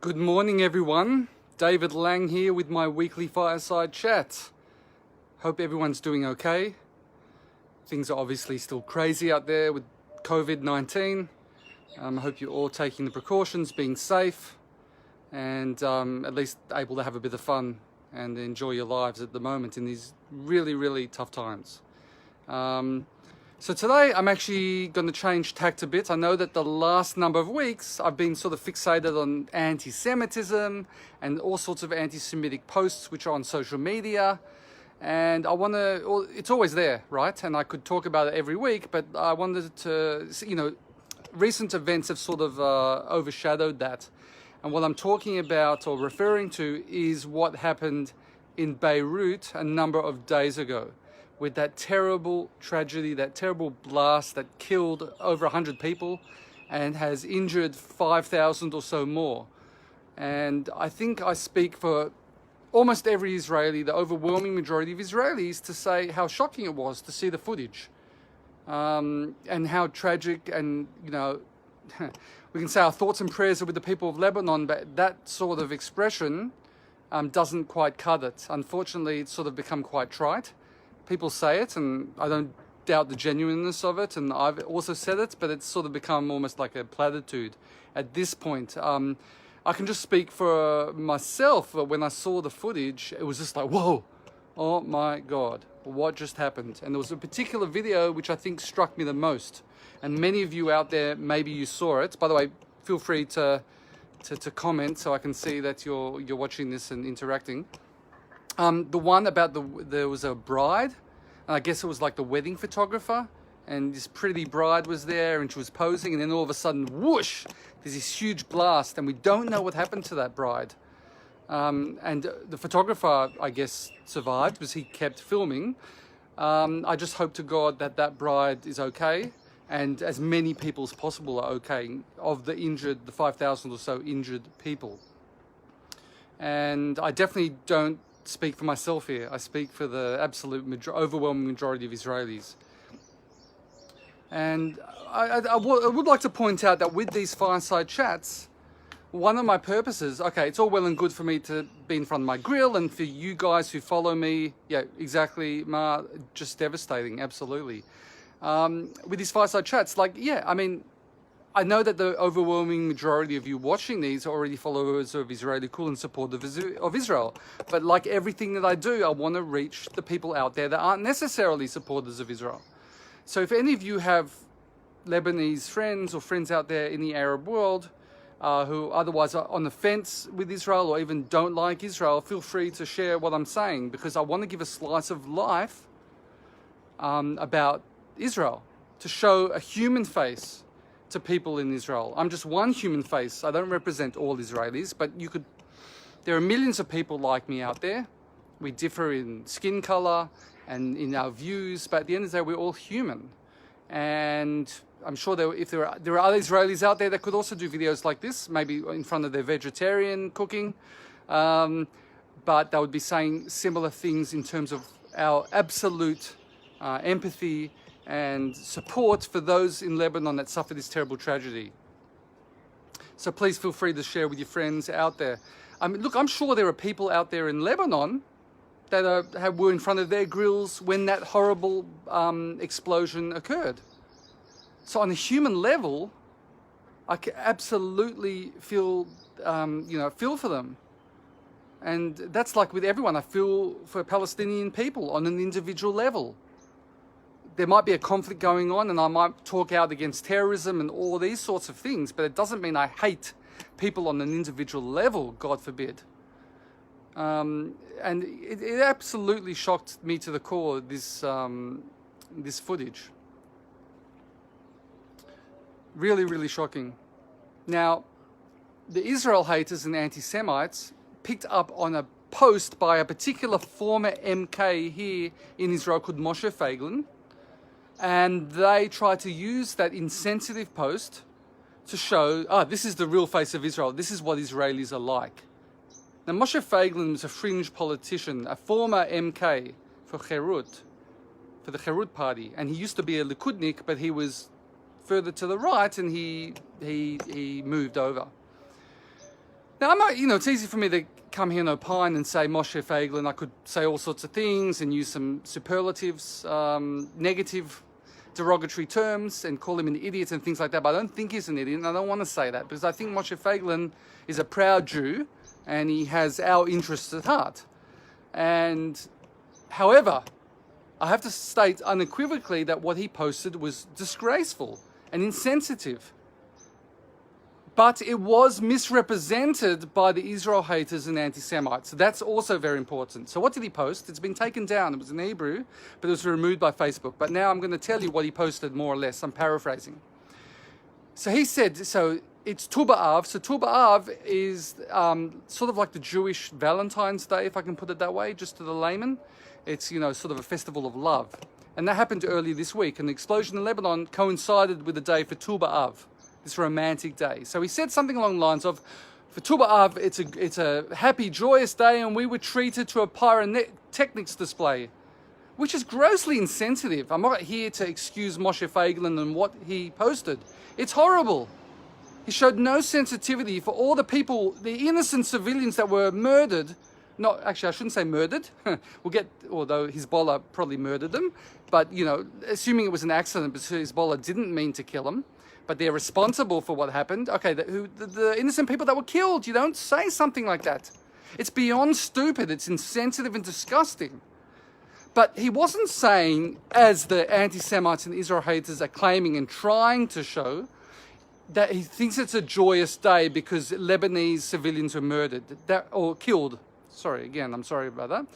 Good morning, everyone. David Lang here with my weekly Fireside Chat. Hope everyone's doing okay. Things are obviously still crazy out there with COVID-19. I hope you're all taking the precautions, being safe, and at least able to have a bit of fun and enjoy your lives at the moment in these really, really tough times. So today I'm actually going to change tact a bit. I know that the last number of weeks I've been sort of fixated on anti-Semitism and all sorts of anti-Semitic posts which are on social media. And I want to, it's always there, right? And I could talk about it every week, but I wanted to, recent events have sort of overshadowed that. And what I'm talking about or referring to is what happened in Beirut a number of days ago, with that terrible tragedy, that terrible blast that killed over 100 people and has injured 5,000 or so more. And I think I speak for almost every Israeli, the overwhelming majority of Israelis, to say how shocking it was to see the footage. And how tragic, and we can say our thoughts and prayers are with the people of Lebanon, but that sort of expression doesn't quite cut it. Unfortunately, it's sort of become quite trite. People say it, and I don't doubt the genuineness of it, and I've also said it, but it's sort of become almost like a platitude at this point. I can just speak for myself. When I saw the footage, it was just like, whoa, oh my God, what just happened? And there was a particular video which I think struck me the most. And many of you out there, maybe you saw it. By the way, feel free to comment so I can see that you're watching this and interacting. The one about there was a bride, and I guess it was like the wedding photographer, and this pretty bride was there and she was posing, and then all of a sudden, whoosh, there's this huge blast, and we don't know what happened to that bride. And the photographer, I guess, survived because he kept filming. I just hope to God that that bride is okay, and as many people as possible are okay, of the injured, the 5,000 or so injured people. And I definitely don't speak for myself here. I speak for the absolute overwhelming majority of Israelis. And I would like to point out that with these Fireside Chats, one of my purposes, okay, it's all well and good for me to be in front of my grill, and for you guys who follow me, yeah, exactly, Ma, just devastating, absolutely. With these Fireside Chats, I know that the overwhelming majority of you watching these are already followers of Israeli Cool and supporters of Israel. But like everything that I do, I want to reach the people out there that aren't necessarily supporters of Israel. So if any of you have Lebanese friends or friends out there in the Arab world who otherwise are on the fence with Israel or even don't like Israel, feel free to share what I'm saying, because I want to give a slice of life about Israel, to show a human face to people in Israel. I'm just one human face. I don't represent all Israelis, but there are millions of people like me out there. We differ in skin color and in our views, but at the end of the day, we're all human. And I'm sure if there are other Israelis out there that could also do videos like this, maybe in front of their vegetarian cooking, but they would be saying similar things in terms of our absolute empathy and support for those in Lebanon that suffer this terrible tragedy. So please feel free to share with your friends out there. Look, I'm sure there are people out there in Lebanon that were in front of their grills when that horrible explosion occurred. So on a human level, I can absolutely feel for them. And that's like with everyone. I feel for Palestinian people on an individual level. There might be a conflict going on, and I might talk out against terrorism and all these sorts of things, but it doesn't mean I hate people on an individual level, God forbid. And it absolutely shocked me to the core, this footage. Really, really shocking. Now, the Israel haters and anti-Semites picked up on a post by a particular former MK here in Israel called Moshe Feiglin, and they tried to use that insensitive post to show, this is the real face of Israel. This is what Israelis are like. Now, Moshe Feiglin was a fringe politician, a former MK for the Herut party, and he used to be a Likudnik, but he was further to the right, and he moved over. Now, I'm not, it's easy for me to come here and opine and say Moshe Feiglin. I could say all sorts of things and use some superlatives, negative, derogatory terms, and call him an idiot and things like that. But I don't think he's an idiot, and I don't want to say that because I think Moshe Feiglin is a proud Jew and he has our interests at heart. And however, I have to state unequivocally that what he posted was disgraceful and insensitive. But it was misrepresented by the Israel haters and anti-Semites. So that's also very important. So what did he post? It's been taken down. It was in Hebrew, but it was removed by Facebook. But now I'm going to tell you what he posted more or less. I'm paraphrasing. So he said, so it's Tu B'Av. So Tu B'Av is sort of like the Jewish Valentine's Day, if I can put it that way, just to the layman. It's, sort of a festival of love. And that happened earlier this week. And the explosion in Lebanon coincided with the day for Tu B'Av, this romantic day. So he said something along the lines of, for Tu B'Av, it's a happy, joyous day, and we were treated to a pyrotechnics display, which is grossly insensitive. I'm not here to excuse Moshe Feiglin and what he posted. It's horrible. He showed no sensitivity for all the people, the innocent civilians that were murdered. No, actually, I shouldn't say murdered. Although Hezbollah probably murdered them. But, assuming it was an accident, because Hezbollah didn't mean to kill them, but they're responsible for what happened. Okay, the innocent people that were killed, you don't say something like that. It's beyond stupid. It's insensitive and disgusting. But he wasn't saying, as the anti-Semites and Israel haters are claiming and trying to show, that he thinks it's a joyous day because Lebanese civilians were murdered or killed. Sorry, again, I'm sorry about that.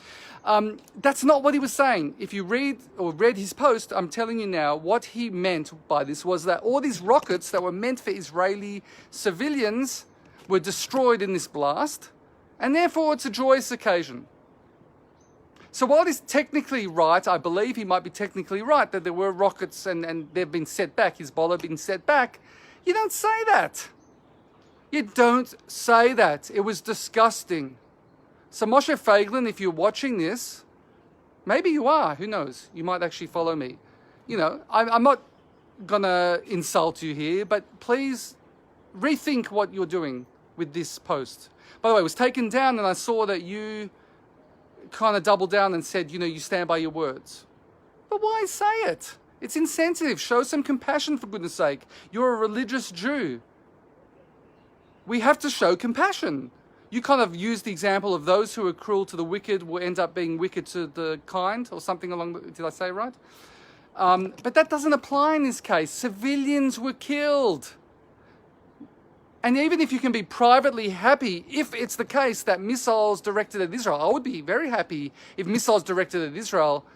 That's not what he was saying. If you read his post, I'm telling you now, what he meant by this was that all these rockets that were meant for Israeli civilians were destroyed in this blast, and therefore it's a joyous occasion. So while he's technically right, I believe he might be technically right that there were rockets and they've been set back, Hezbollah been set back, you don't say that. You don't say that. It was disgusting. So Moshe Feiglin, if you're watching this, maybe you are, who knows? You might actually follow me. I'm not going to insult you here, but please rethink what you're doing with this post. By the way, it was taken down and I saw that you kind of doubled down and said, you stand by your words. But why say it? It's insensitive. Show some compassion, for goodness sake. You're a religious Jew. We have to show compassion. You kind of used the example of those who are cruel to the wicked will end up being wicked to the kind, or something did I say right? But that doesn't apply in this case. Civilians were killed. And even if you can be privately happy, if it's the case that missiles directed at Israel, I would be very happy if missiles directed at Israel,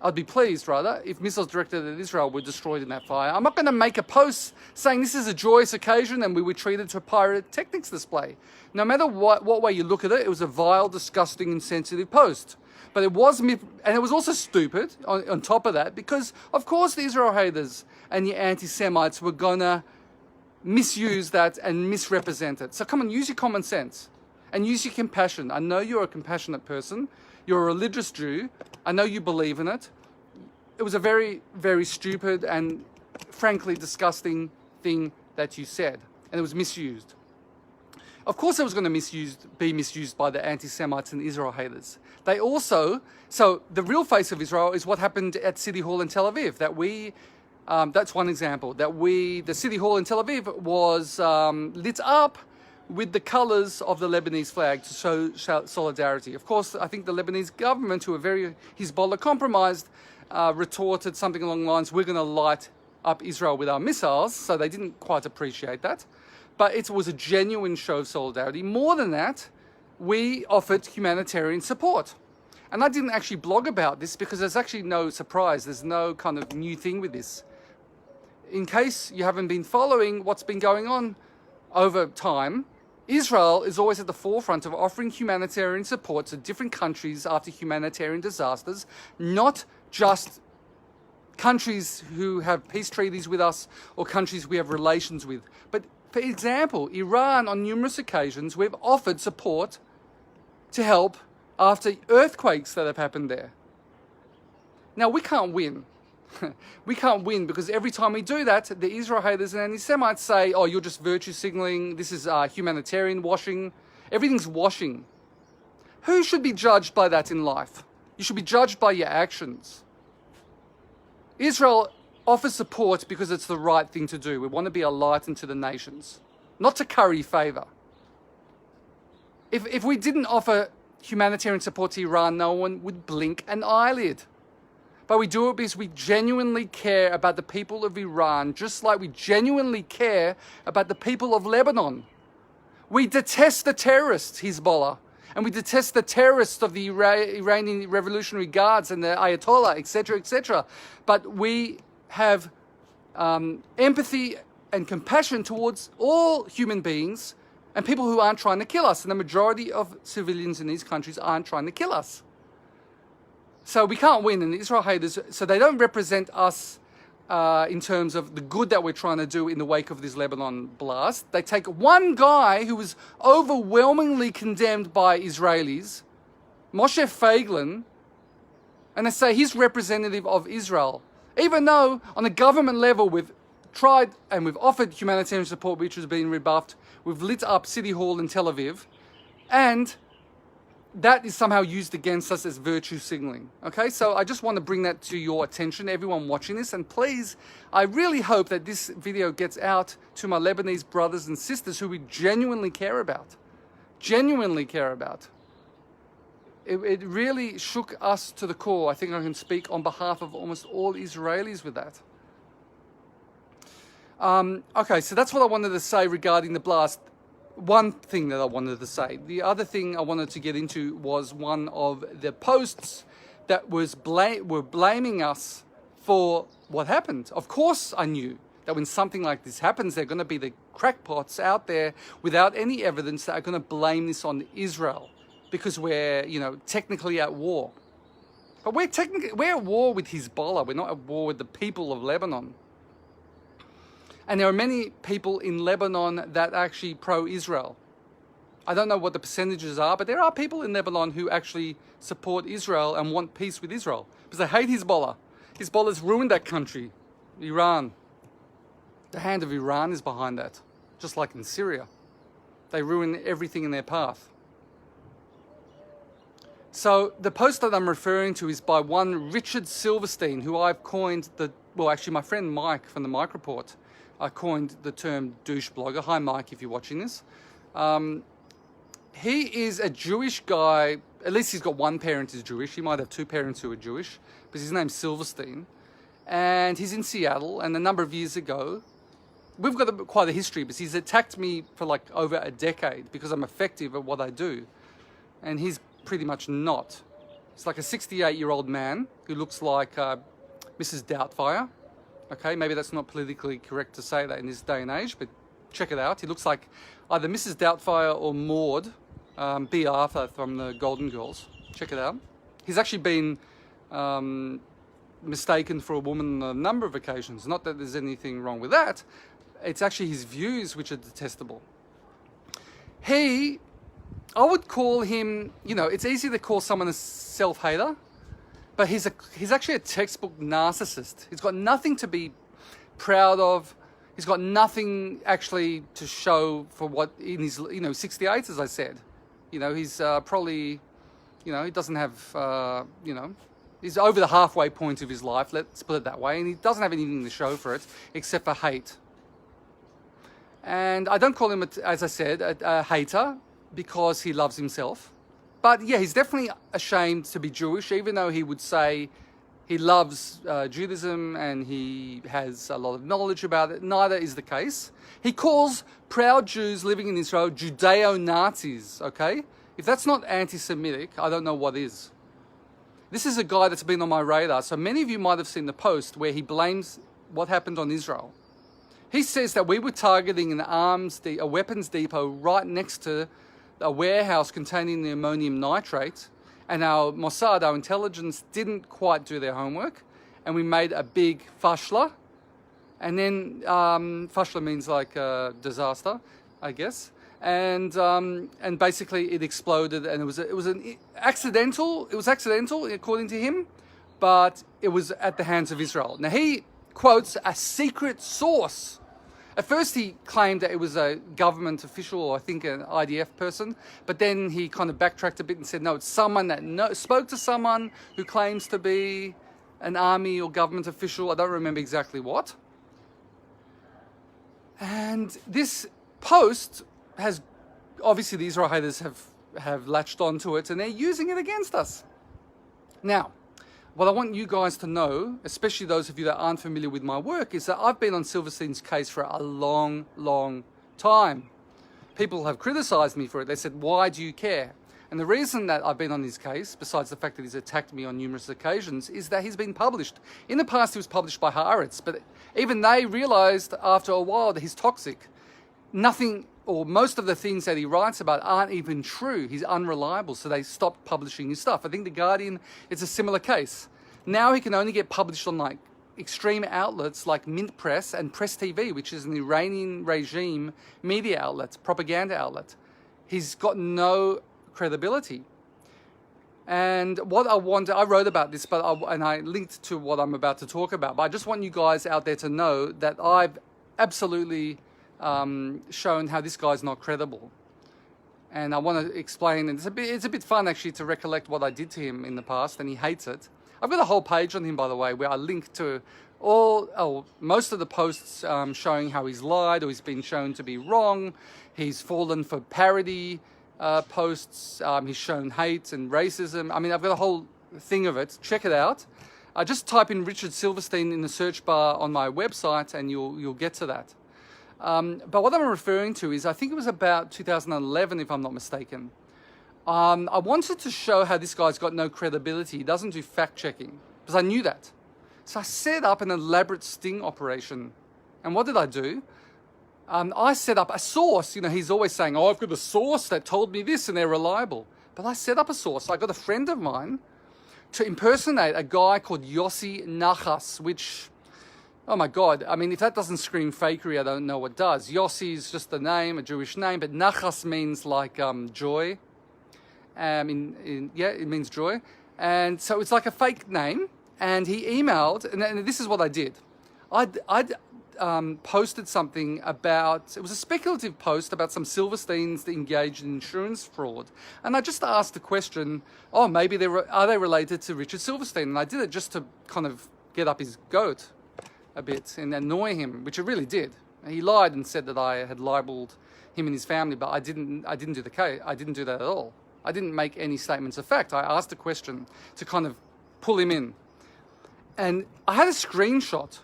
I'd be pleased rather, if missiles directed at Israel were destroyed in that fire. I'm not going to make a post saying this is a joyous occasion and we were treated to a pyrotechnics display. No matter what way you look at it, it was a vile, disgusting, insensitive post. But it was, and it was also stupid on top of that, because of course the Israel haters and the anti-Semites were going to misuse that and misrepresent it. So come on, use your common sense and use your compassion. I know you're a compassionate person. You're a religious Jew. I know you believe in it. It was a very, very stupid and frankly disgusting thing that you said, and it was misused. Of course it was going to be misused by the anti-Semites and Israel haters. They also, so the real face of Israel is what happened at City Hall in Tel Aviv, that's one example, the City Hall in Tel Aviv was lit up with the colors of the Lebanese flag to show solidarity. Of course, I think the Lebanese government, who are very Hezbollah compromised, retorted something along the lines, we're going to light up Israel with our missiles, so they didn't quite appreciate that. But it was a genuine show of solidarity. More than that, we offered humanitarian support. And I didn't actually blog about this because there's actually no surprise. There's no kind of new thing with this. In case you haven't been following what's been going on over time, Israel is always at the forefront of offering humanitarian support to different countries after humanitarian disasters, not just countries who have peace treaties with us or countries we have relations with. But for example, Iran, on numerous occasions, we've offered support to help after earthquakes that have happened there. Now, we can't win. We can't win because every time we do that, the Israel haters and anti-Semites say, oh, you're just virtue signaling, this is humanitarian washing. Everything's washing. Who should be judged by that in life? You should be judged by your actions. Israel offers support because it's the right thing to do. We want to be a light unto the nations, not to curry favor. If we didn't offer humanitarian support to Iran, no one would blink an eyelid. But we do it because we genuinely care about the people of Iran, just like we genuinely care about the people of Lebanon. We detest the terrorists, Hezbollah, and we detest the terrorists of the Iranian Revolutionary Guards and the Ayatollah, etc., etc. But we have empathy and compassion towards all human beings and people who aren't trying to kill us. And the majority of civilians in these countries aren't trying to kill us. So we can't win. And Israel haters, so they don't represent us in terms of the good that we're trying to do in the wake of this Lebanon blast. They take one guy who was overwhelmingly condemned by Israelis, Moshe Feiglin, and they say he's representative of Israel. Even though on the government level we've tried and we've offered humanitarian support which has been rebuffed, we've lit up City Hall in Tel Aviv, and that is somehow used against us as virtue signaling. Okay, so I just want to bring that to your attention, everyone watching this, and please, I really hope that this video gets out to my Lebanese brothers and sisters who we genuinely care about. Genuinely care about. It really shook us to the core. I think I can speak on behalf of almost all Israelis with that. Okay, so that's what I wanted to say regarding the blast. One thing that I wanted to say. The other thing I wanted to get into was one of the posts that were blaming us for what happened. Of course I knew that when something like this happens, there are going to be the crackpots out there without any evidence that are going to blame this on Israel because we're, technically at war. But we're at war with Hezbollah. We're not at war with the people of Lebanon. And there are many people in Lebanon that are actually pro-Israel. I don't know what the percentages are, but there are people in Lebanon who actually support Israel and want peace with Israel. Because they hate Hezbollah. Hezbollah's ruined that country, Iran. The hand of Iran is behind that, just like in Syria. They ruin everything in their path. So the post that I'm referring to is by one Richard Silverstein, who I've coined actually my friend Mike from the Mike Report, I coined the term douche blogger. Hi, Mike, if you're watching this. He is a Jewish guy. At least he's got one parent who's Jewish. He might have two parents who are Jewish, but his name's Silverstein. And he's in Seattle. And a number of years ago, we've got quite a history, but he's attacked me for like over a decade because I'm effective at what I do. And he's pretty much not. He's like a 68-year-old man who looks like Mrs. Doubtfire. Okay, maybe that's not politically correct to say that in this day and age, but check it out. He looks like either Mrs. Doubtfire or Maud, B. Arthur from the Golden Girls. Check it out. He's actually been mistaken for a woman on a number of occasions. Not that there's anything wrong with that. It's actually his views which are detestable. I would call him, it's easy to call someone a self-hater, but he's actually a textbook narcissist. He's got nothing to be proud of. He's got nothing actually to show for what in his 68, as I said. He's probably, he doesn't have, he's over the halfway point of his life. Let's put it that way, and he doesn't have anything to show for it except for hate. And I don't call him, as I said, a hater because he loves himself. But yeah, he's definitely ashamed to be Jewish, even though he would say he loves Judaism and he has a lot of knowledge about it. Neither is the case. He calls proud Jews living in Israel Judeo-Nazis, okay? If that's not anti-Semitic, I don't know what is. This is a guy that's been on my radar. So many of you might have seen the post where he blames what happened on Israel. He says that we were targeting a weapons depot right next to a warehouse containing the ammonium nitrate, and our Mossad, our intelligence, didn't quite do their homework, and we made a big fashla, and then fashla means like disaster, I guess, and basically it exploded, and it was accidental according to him, but it was at the hands of Israel. Now he quotes a secret source. At first he claimed that it was a government official, or I think an IDF person, but then he kind of backtracked a bit and said, no, it's someone that spoke to someone who claims to be an army or government official. I don't remember exactly what. And this post has, obviously the Israel haters have latched onto it and they're using it against us. Now, what I want you guys to know, especially those of you that aren't familiar with my work, is that I've been on Silverstein's case for a long, long time. People have criticized me for it. They said, why do you care? And the reason that I've been on his case, besides the fact that he's attacked me on numerous occasions, is that he's been published. In the past, he was published by Haaretz, but even they realized after a while that he's toxic. Nothing, or most of the things that he writes about aren't even true. He's unreliable, so they stopped publishing his stuff. I think The Guardian, it's a similar case. Now he can only get published on like extreme outlets like Mint Press and Press TV, which is an Iranian regime media outlet, propaganda outlet. He's got no credibility. And what I wrote about this, and I linked to what I'm about to talk about, but I just want you guys out there to know that I've absolutely shown how this guy's not credible. And I want to explain, and it's a bit fun actually to recollect what I did to him in the past, and he hates it. I've got a whole page on him, by the way, where I link to most of the posts showing how he's lied or he's been shown to be wrong. He's fallen for parody posts. He's shown hate and racism. I mean, I've got a whole thing of it. Check it out. Just type in Richard Silverstein in the search bar on my website and you'll get to that. But what I'm referring to is, I think it was about 2011, if I'm not mistaken. I wanted to show how this guy's got no credibility. He doesn't do fact-checking, because I knew that. So I set up an elaborate sting operation. And what did I do? I set up a source. You know, he's always saying, oh, I've got a source that told me this and they're reliable. But I set up a source. I got a friend of mine to impersonate a guy called Yossi Nachas, which, oh my God, I mean, if that doesn't scream fakery, I don't know what does. Yossi is just a name, a Jewish name, but Nachas means like joy. Yeah, it means joy. And so it's like a fake name. And he emailed, and this is what I did. I'd posted something about, it was a speculative post about some Silversteins that engaged in insurance fraud. And I just asked the question, oh, maybe are they related to Richard Silverstein? And I did it just to kind of get up his goat a bit and annoy him, which it really did. He lied and said that I had libeled him and his family, but I didn't do the case. I didn't do that at all. I didn't make any statements of fact. I asked a question to kind of pull him in. And I had a screenshot.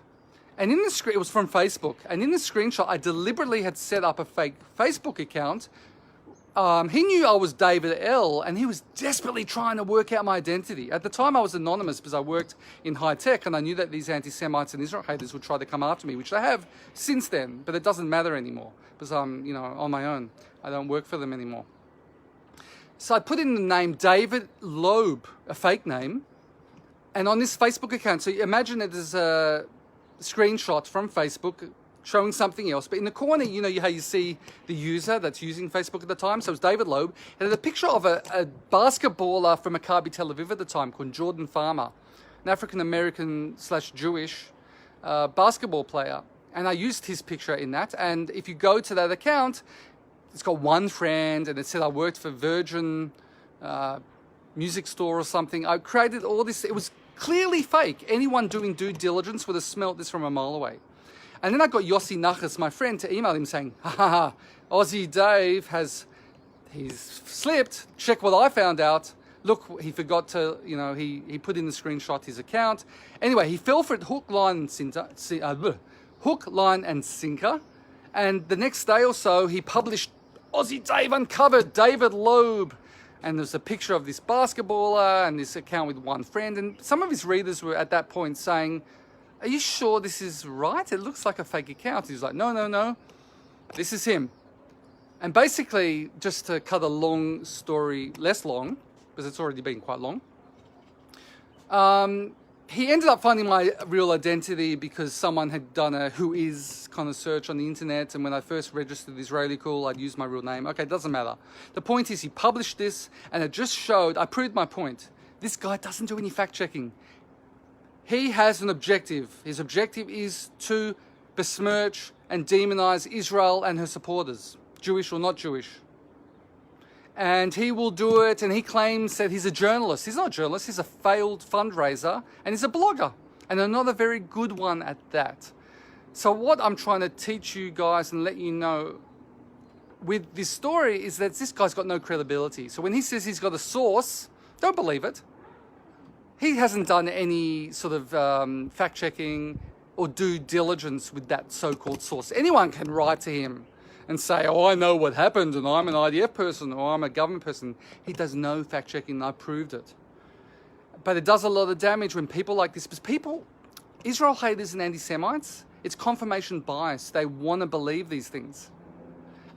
And in the screen, it was from Facebook. And in the screenshot, I deliberately had set up a fake Facebook account. He knew I was David L. and he was desperately trying to work out my identity. At the time, I was anonymous because I worked in high tech, and I knew that these anti-Semites and Israel haters would try to come after me, which they have since then. But it doesn't matter anymore because I'm, on my own. I don't work for them anymore. So I put in the name David Loeb, a fake name, and on this Facebook account. So imagine it as a screenshot from Facebook showing something else. But in the corner, how you see the user that's using Facebook at the time. So it's David Loeb. And there's a picture of a basketballer from Maccabi Tel Aviv at the time called Jordan Farmer, an African-American/Jewish basketball player. And I used his picture in that. And if you go to that account, it's got one friend, and it said I worked for Virgin music store or something. I created all this. It was clearly fake. Anyone doing due diligence would have smelt this from a mile away. And then I got Yossi Nachas, my friend, to email him saying, Aussie Dave he's slipped. Check what I found out. Look, he forgot to, he put in the screenshot his account. Anyway, he fell for it hook, line, and sinker. And the next day or so, he published Aussie Dave Uncovered, David Loeb. And there's a picture of this basketballer and this account with one friend. And some of his readers were at that point saying, are you sure this is right? It looks like a fake account. He's like, no, this is him. And basically, just to cut a long story less long, because it's already been quite long, he ended up finding my real identity because someone had done a who is kind of search on the internet. And when I first registered Israeli Cool, I'd used my real name. Okay, it doesn't matter. The point is he published this and it just showed, I proved my point. This guy doesn't do any fact checking. He has an objective. His objective is to besmirch and demonize Israel and her supporters, Jewish or not Jewish. And he will do it, and he claims that he's a journalist. He's not a journalist, he's a failed fundraiser, and he's a blogger, and not a very good one at that. So what I'm trying to teach you guys and let you know with this story is that this guy's got no credibility. So when he says he's got a source, don't believe it. He hasn't done any sort of fact-checking or due diligence with that so-called source. Anyone can write to him and say, oh, I know what happened, and I'm an IDF person, or I'm a government person. He does no fact-checking, and I proved it. But it does a lot of damage when people like this, because people, Israel haters and anti-Semites, it's confirmation bias. They want to believe these things.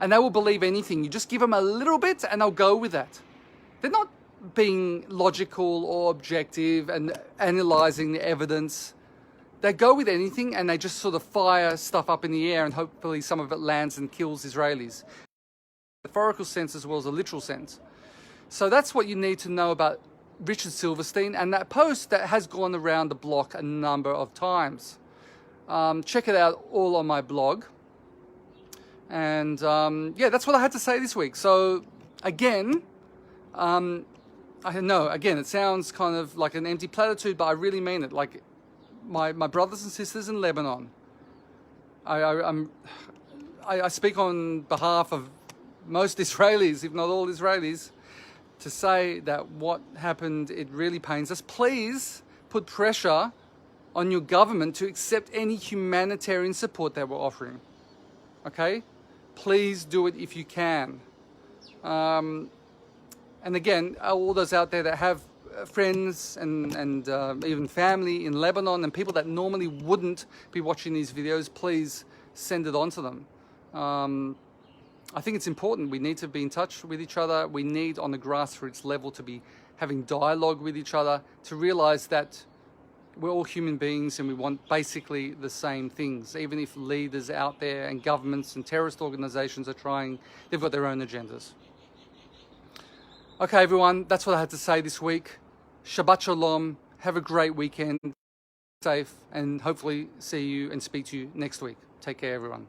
And they will believe anything. You just give them a little bit, and they'll go with that. They're not being logical or objective and analyzing the evidence. They go with anything, and they just sort of fire stuff up in the air, and hopefully some of it lands and kills Israelis. Metaphorical sense as well as a literal sense. So that's what you need to know about Richard Silverstein and that post that has gone around the block a number of times. Check it out all on my blog. And yeah, that's what I had to say this week. So again, I know, again, it sounds kind of like an empty platitude, but I really mean it. Like, my brothers and sisters in Lebanon, I speak on behalf of most Israelis, if not all Israelis, to say that what happened, it really pains us. Please put pressure on your government to accept any humanitarian support that we're offering. Okay? Please do it if you can. And again, all those out there that have friends and even family in Lebanon and people that normally wouldn't be watching these videos, please send it on to them. I think it's important. We need to be in touch with each other. We need, on the grassroots level, to be having dialogue with each other, to realize that we're all human beings and we want basically the same things. Even if leaders out there and governments and terrorist organizations are trying, they've got their own agendas. Okay, everyone, that's what I had to say this week. Shabbat Shalom. Have a great weekend. Safe, and hopefully see you and speak to you next week. Take care, everyone.